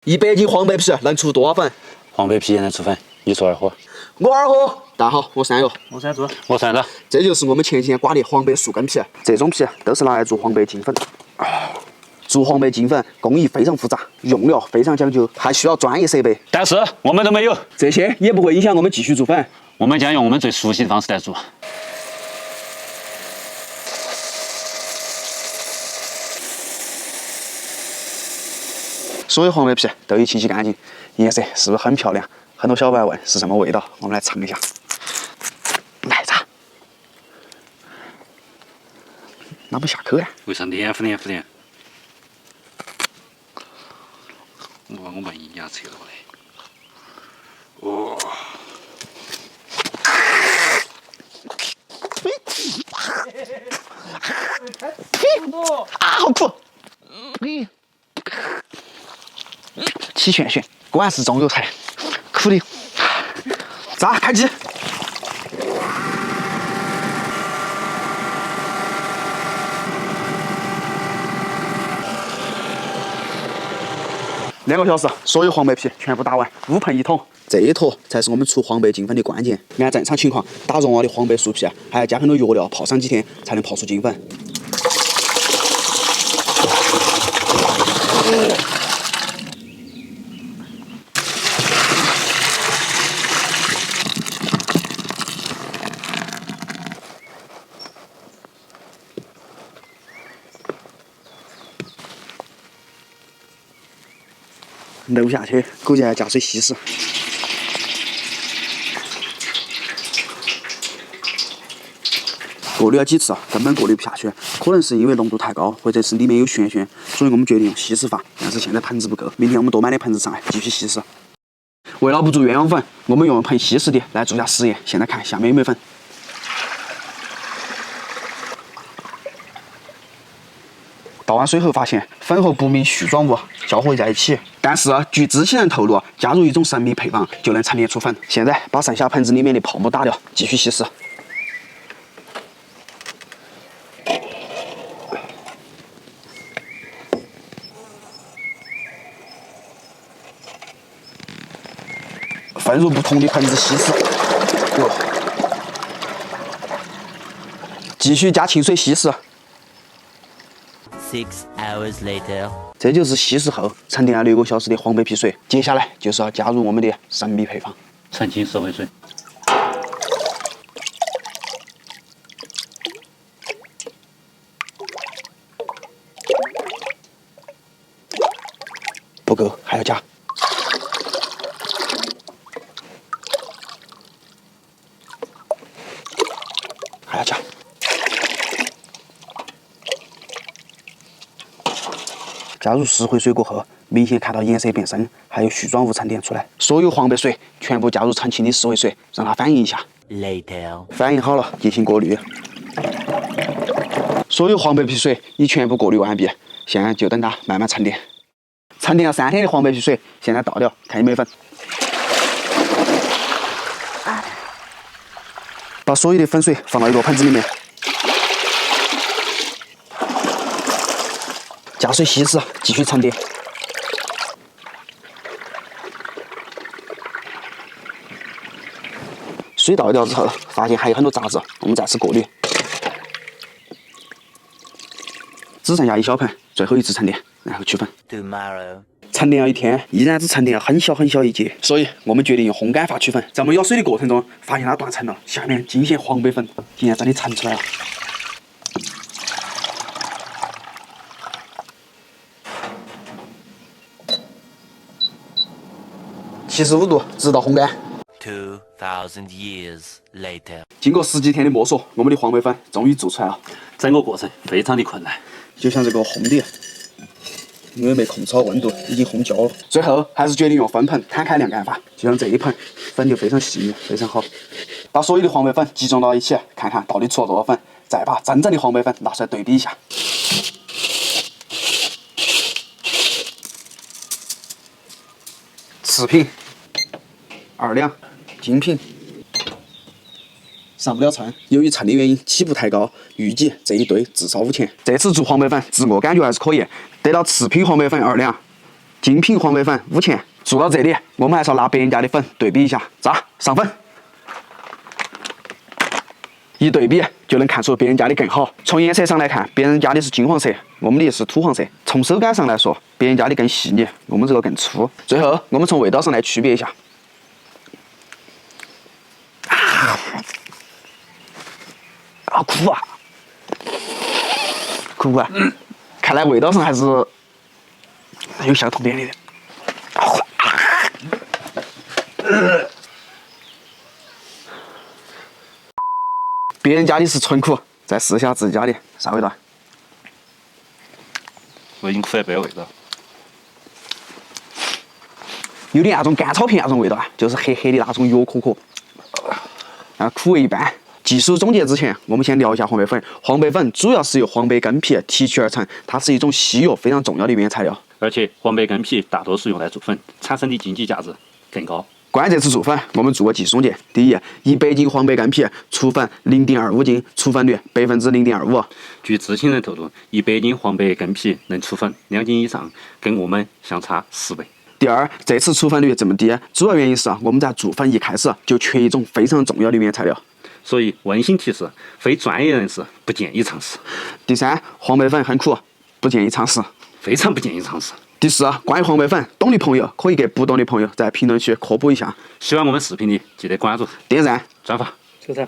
100斤黄白皮能出多少粉？黄白皮能出粉，1出2盒。我2盒。大家好，我3个。我3猪。我3个。这就是我们前几天刮的黄白树根皮，这种皮都是拿来做黄白金粉。做黄白金粉工艺非常复杂，用料非常讲究，还需要专业设备。但是我们都没有，这些也不会影响我们继续做粉。我们将用我们最熟悉的方式来做。所有黄白皮都已清洗干净，颜色是不是很漂亮？很多小伙伴问是什么味道，我们来尝一下。奶茶，那不下口呀？为啥黏糊黏糊的？我把牙扯了嘞。哇！好苦！起旋旋，果然是中油菜，苦的。炸开机。2个小时，所有黄白皮全部打完，5盆1桶。这一坨才是我们出黄白金粉的关键。按正常情况，打融化的黄白树皮还要加很多药料，泡上几天才能泡出金粉。漏下去，估计还要加水稀释。过滤了几次，根本过滤不下去，可能是因为浓度太高，或者是里面有旋旋，所以我们决定用稀释法。但是现在盆子不够，明天我们多买点盆子上来继续稀释。为了不做冤枉粉，我们用盆稀释的来做下实验。现在看下面有没有粉。倒完水后发现粉和不明絮状物交汇在一起，但是据知情人透露，加入一种神秘配方就能沉淀出粉。现在把剩下盆子里面的泡沫打掉，继续稀释。分入不同的盆子稀释。继续加清水稀释。6 hours later， 这就是稀释后沉淀了6个小时的黄白皮水。接下来就是要加入我们的神秘配方——澄清石灰水。不够，还要加。还要加。加入石灰水过后，明显看到颜色变深，还有絮状物沉淀出来。所有黄白水全部加入澄清的石灰水，让它反应一下。later， 反应好了，进行过滤。所有黄白皮水已全部过滤完毕，现在就等它慢慢沉淀。沉淀了3天的黄白皮水，现在倒掉，看有没有粉。把所有的粉水放到一个盆子里面，加水稀释，继续沉淀。水倒掉之后，发现还有很多杂质，我们再次过滤。只剩下1小盆，最后一次沉淀，然后取粉。tomorrow， 沉淀了1天，依然只沉淀了很小一截，所以我们决定用烘干法取粉。在我们舀水的过程中，发现它断层了，下面惊现黄白粉竟然真的盛出来了。75度，直到烘干。 2000 years later， 经过10几天的摸索，我们的黄白粉终于做出来了。整个过程非常的困难，就像这个烘的，因为没控制好温度，已经烘焦了。最后还是决定用分盆摊开晾干法，就像这一盆粉就非常细腻，非常好。把所有的黄白粉集中到一起，看看到底出了多少粉，再把真正的黄白粉拿出来对比一下。次品2两，精品。上不了秤，由于秤的原因起步太高，预计这一堆至少5000。这次做黄白粉，自我感觉还是可以，得到次品黄白粉2两，精品黄梅粉5钱。做到这里，我们还是要拿别人家的粉对比一下，咋上粉？一对比就能看出别人家的更好。从颜色上来看，别人家的是金黄色，我们的是土黄色。从手感上来说，别人家的更细腻，我们这个更粗。最后，我们从味道上来区别一下。苦啊！苦啊！看来味道上还是有相同点的。别人家的是纯苦，再试一下自己家的，啥味道？我已经苦了100味道。有点那种干草片那种味道啊，就是黑黑的那种药壳壳，苦味一般。技术总结之前，我们先聊一下黄梅粉。黄梅粉主要是由黄梅根皮提取而成，它是一种稀有非常重要的原材料。而且黄梅根皮大多数用来做粉，产生的经济价值更高。关于这次做粉，我们做个技术总结。第一，100斤黄梅根皮出粉0.25斤，出粉率0.25%。据知情人透露，100斤黄梅根皮能出粉2斤以上，跟我们相差10倍。第二，这次出粉率这么低，主要原因是我们在做粉一开始就缺一种非常重要的原材料。所以温馨提示：非专业人士不建议尝试。第三，黄梅粉很苦，不建议尝试，非常不建议尝试。第四，关于黄梅粉，懂的朋友可以给不懂的朋友在评论区科普一下。喜欢我们视频的，记得关注、点赞、转发、收藏。